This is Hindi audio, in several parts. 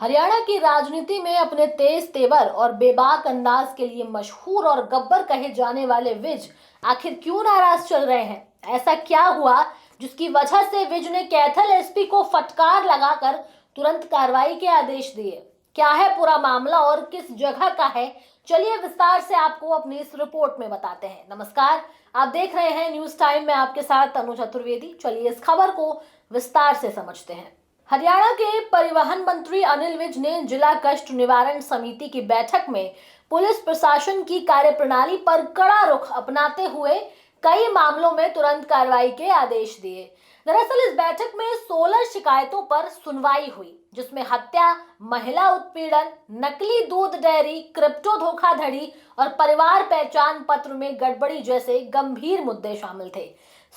हरियाणा की राजनीति में अपने तेज तेवर और बेबाक अंदाज के लिए मशहूर और गब्बर कहे जाने वाले विज आखिर क्यों नाराज चल रहे हैं? ऐसा क्या हुआ जिसकी वजह से विज ने कैथल एसपी को फटकार लगाकर तुरंत कार्रवाई के आदेश दिए? क्या है पूरा मामला और किस जगह का है? चलिए विस्तार से आपको अपनी इस रिपोर्ट में बताते हैं। नमस्कार, आप देख रहे हैं न्यूज टाइम में आपके साथ तनु चतुर्वेदी। चलिए इस खबर को विस्तार से समझते हैं। हरियाणा के परिवहन मंत्री अनिल विज ने जिला कष्ट निवारण समिति की बैठक में पुलिस प्रशासन की कार्यप्रणाली पर कड़ा रुख अपनाते हुए कई मामलों में तुरंत कार्रवाई के आदेश दिए। दरअसल इस बैठक में 16 शिकायतों पर सुनवाई हुई, जिसमें हत्या, महिला उत्पीड़न, नकली दूध डेयरी, क्रिप्टो धोखाधड़ी और परिवार पहचान पत्र में गड़बड़ी जैसे गंभीर मुद्दे शामिल थे।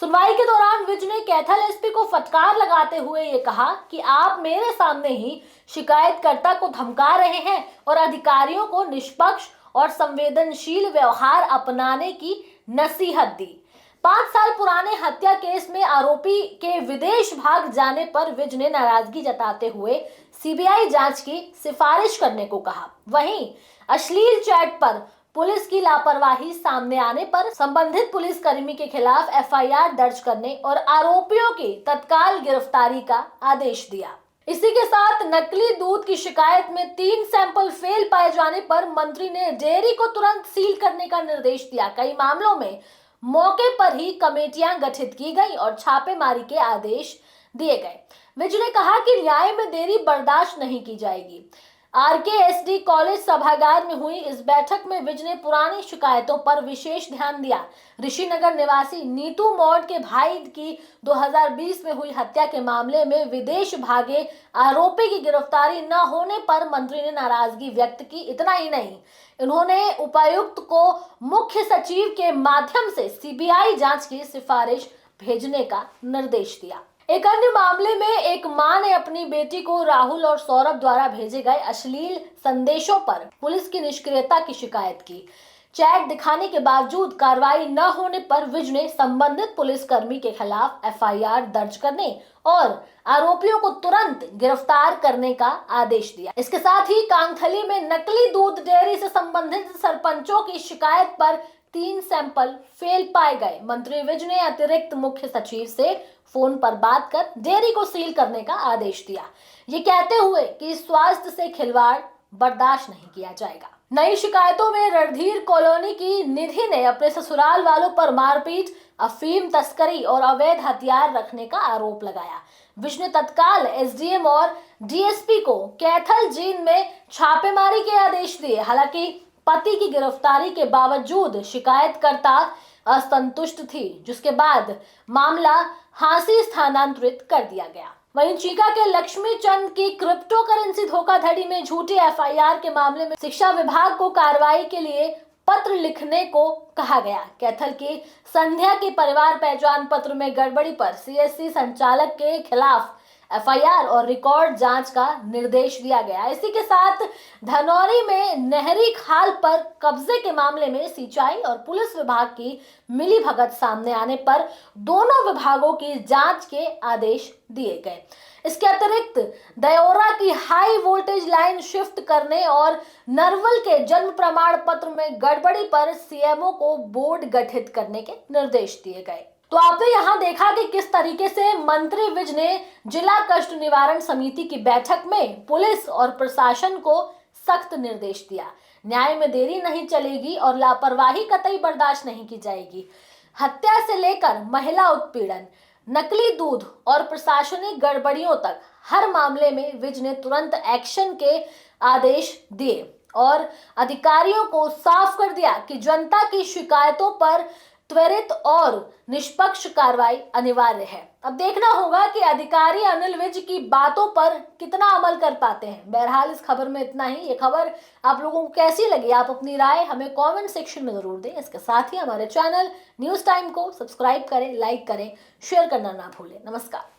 सुनवाई के दौरान विज ने कैथल एसपी को फटकार लगाते हुए ये कहा कि आप मेरे सामने ही शिकायतकर्ता को धमका रहे हैं और अधिकारियों को निष्पक्ष और संवेदनशील व्यवहार अपनाने की नसीहत दी। 5 साल पुराने हत्या केस में आरोपी के विदेश भाग जाने पर विज ने नाराजगी जताते हुए सीबीआई जांच की सिफारिश करने को कहा। वहीं अश्लील चैट पर पुलिस की लापरवाही सामने आने पर संबंधित पुलिसकर्मी के खिलाफ एफआईआर दर्ज करने और आरोपियों की तत्काल गिरफ्तारी का आदेश दिया। इसी के साथ नकली दूध की शिकायत में 3 सैंपल फेल पाए जाने पर मंत्री ने डेयरी को तुरंत सील करने का निर्देश दिया। कई मामलों में मौके पर ही कमेटियां गठित की गई और छापेमारी के आदेश दिए गए। विज ने कहा कि न्याय में देरी बर्दाश्त नहीं की जाएगी। आरकेएसडी कॉलेज सभागार में हुई इस बैठक में विज ने पुरानी शिकायतों पर विशेष ध्यान दिया। ऋषिनगर निवासी नीतू मौर्य के भाई की 2020 में हुई हत्या के मामले में विदेश भागे आरोपी की गिरफ्तारी न होने पर मंत्री ने नाराजगी व्यक्त की। इतना ही नहीं, उन्होंने उपायुक्त को मुख्य सचिव के माध्यम से सीबीआई जांच की सिफारिश भेजने का निर्देश दिया। एक अन्य मामले में एक मां ने अपनी बेटी को राहुल और सौरभ द्वारा भेजे गए अश्लील संदेशों पर पुलिस की निष्क्रियता की शिकायत की। चैट दिखाने के बावजूद कार्रवाई न होने पर विज ने संबंधित पुलिसकर्मी के खिलाफ एफआईआर दर्ज करने और आरोपियों को तुरंत गिरफ्तार करने का आदेश दिया। इसके साथ ही कांगथली में नकली दूध डेयरी से संबंधित सरपंचों की शिकायत पर 3 सैंपल फेल पाए गए। मंत्री विज ने अतिरिक्त मुख्य सचिव से फोन पर बात कर डेयरी को सील करने का आदेश दिया, ये कहते हुए कि स्वास्थ्य से खिलवाड़ बर्दाश्त नहीं किया जाएगा। नई शिकायतों में रणधीर कॉलोनी की निधि ने अपने ससुराल वालों पर मारपीट, अफीम तस्करी और अवैध हथियार रखने का आरोप लगाया। विज ने तत्काल एसडीएम और डीएसपी को कैथल जेल में छापेमारी के आदेश दिए। हालांकि पति की गिरफ्तारी के बावजूद शिकायतकर्ता असंतुष्ट थी, जिसके बाद मामला हांसी स्थानांतरित कर दिया गया। वहीं चीका के लक्ष्मी चंद की क्रिप्टो करेंसी धोखाधड़ी में झूठी एफआईआर के मामले में शिक्षा विभाग को कार्रवाई के लिए पत्र लिखने को कहा गया। कैथल की संध्या के परिवार पहचान पत्र में गड़बड़ी पर सीएससी संचालक के खिलाफ एफआईआर और रिकॉर्ड जांच का निर्देश दिया गया। इसी के साथ धनौरी में नहरी खाल पर कब्जे के मामले में सिंचाई और पुलिस विभाग की मिलीभगत सामने आने पर दोनों विभागों की जांच के आदेश दिए गए। इसके अतिरिक्त दयोरा की हाई वोल्टेज लाइन शिफ्ट करने और नरवल के जन्म प्रमाण पत्र में गड़बड़ी पर सीएमओ को बोर्ड गठित करने के निर्देश दिए गए। तो आपने यहाँ देखा कि किस तरीके से मंत्री विज ने जिला कष्ट निवारण समिति की बैठक में पुलिस और प्रशासन को सख्त निर्देश दिया। न्याय में देरी नहीं चलेगी और लापरवाही कतई बर्दाश्त नहीं की जाएगी। हत्या से लेकर महिला उत्पीड़न, नकली दूध और प्रशासनिक गड़बड़ियों तक हर मामले में विज ने तुरंत एक्शन के आदेश दिए और अधिकारियों को साफ कर दिया कि जनता की शिकायतों पर त्वरित और निष्पक्ष कार्रवाई अनिवार्य है। अब देखना होगा कि अधिकारी अनिल विज की बातों पर कितना अमल कर पाते हैं। बहरहाल इस खबर में इतना ही। ये खबर आप लोगों को कैसी लगी, आप अपनी राय हमें कमेंट सेक्शन में जरूर दें। इसके साथ ही हमारे चैनल न्यूज टाइम को सब्सक्राइब करें, लाइक करें, शेयर करना ना भूलें। नमस्कार।